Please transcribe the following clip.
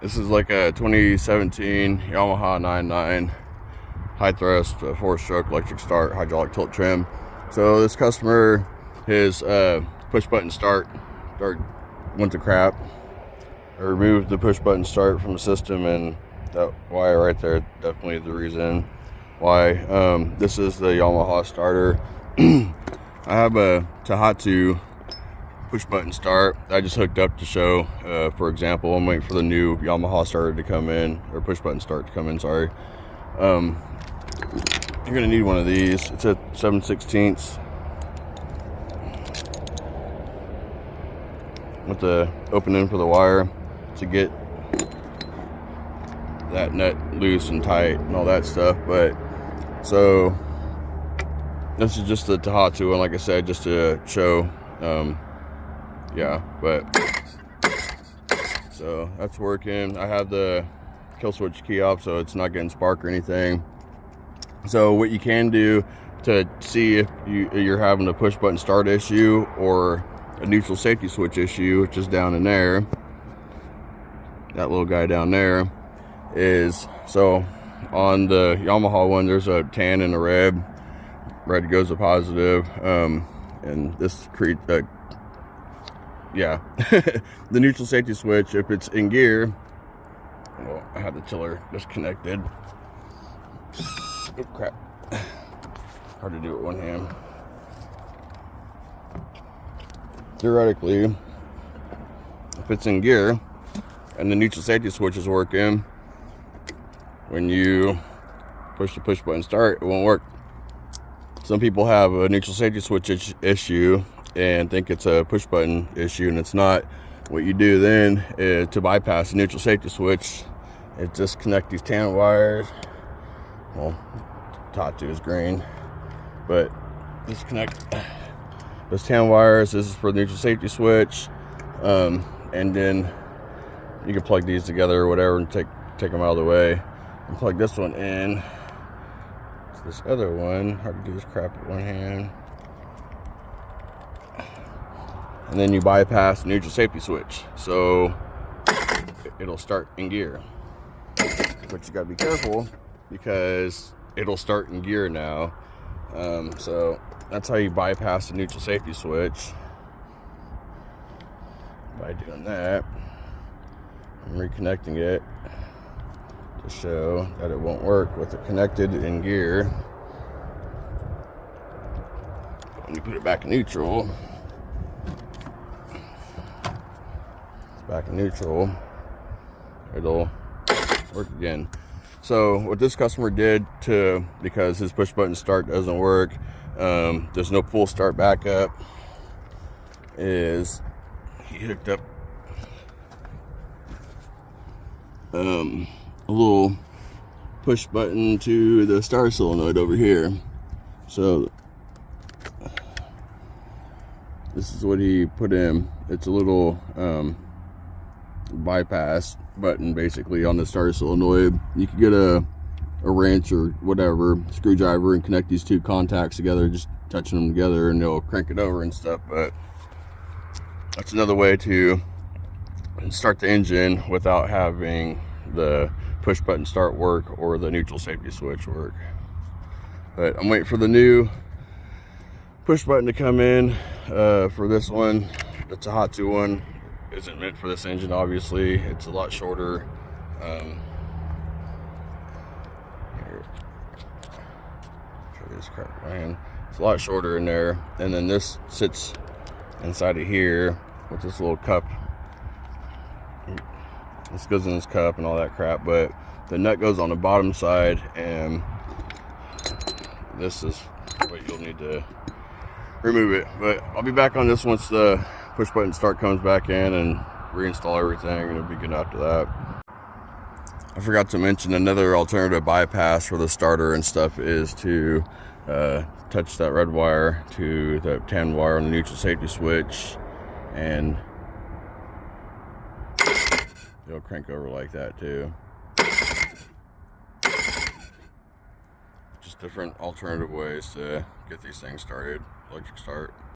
This is like a 2017 Yamaha 99 high thrust 4-stroke electric start hydraulic tilt trim. So this customer, his push button start went to crap. I removed the push button start from the system, and that wire right there definitely the reason why. This is the Yamaha starter. I have a Tahatu push button start I just hooked up to show. For example, I'm waiting for the new Yamaha starter to come in, or push button start to come in, sorry. You're gonna need one of these. It's a 7/16 with the opening for the wire to get that nut loose and tight and all that stuff. But so this is just the Tahatu one, like I said, just to show. Yeah, but so that's working. I have the kill switch key off, so it's not getting spark or anything. So what you can do to see if you're having a push button start issue or a neutral safety switch issue, which is down in there, that little guy down there, is, so on the Yamaha one there's a tan and a red. Red goes to positive, and this creates yeah. The neutral safety switch, if it's in gear, well, I have the tiller disconnected. Oh crap, hard to do with one hand. Theoretically, if it's in gear and the neutral safety switch is working, when you push the push button start, it won't work. Some people have a neutral safety switch issue and think it's a push button issue, and it's not. What you do then is, to bypass the neutral safety switch, is disconnect these tan wires. Well, Tahatu is green, but disconnect those tan wires. This is for the neutral safety switch, and then you can plug these together or whatever and take them out of the way and plug this one in. This other one, hard to do this crap with one hand. And then you bypass the neutral safety switch, so it'll start in gear. But you gotta be careful because it'll start in gear now. So that's how you bypass the neutral safety switch, by doing that. I'm reconnecting it to show that it won't work with it connected in gear. When you put it back in neutral, it'll work again. So what this customer did, because his push button start doesn't work, there's no pull start backup, is he hooked up a little push button to the star solenoid over here. So this is what he put in. It's a little bypass button basically on the star solenoid. You could get a wrench or whatever, screwdriver, and connect these two contacts together, just touching them together, and it'll crank it over and stuff. But that's another way to start the engine without having the push button start work or the neutral safety switch work. But I'm waiting for the new push button to come in for this one. The Tahatu one isn't meant for this engine, obviously. It's a lot shorter. Here, show this crap man. It's a lot shorter in there, and then this sits inside of here with this little cup. This goes in this cup and all that crap, but the nut goes on the bottom side, and this is what you'll need to remove it. But I'll be back on this once the push button start comes back in and reinstall everything, and it'll be good after that. I forgot to mention another alternative bypass for the starter and stuff is to touch that red wire to the tan wire on the neutral safety switch, and it'll crank over like that too. Just different alternative ways to get these things started, electric start.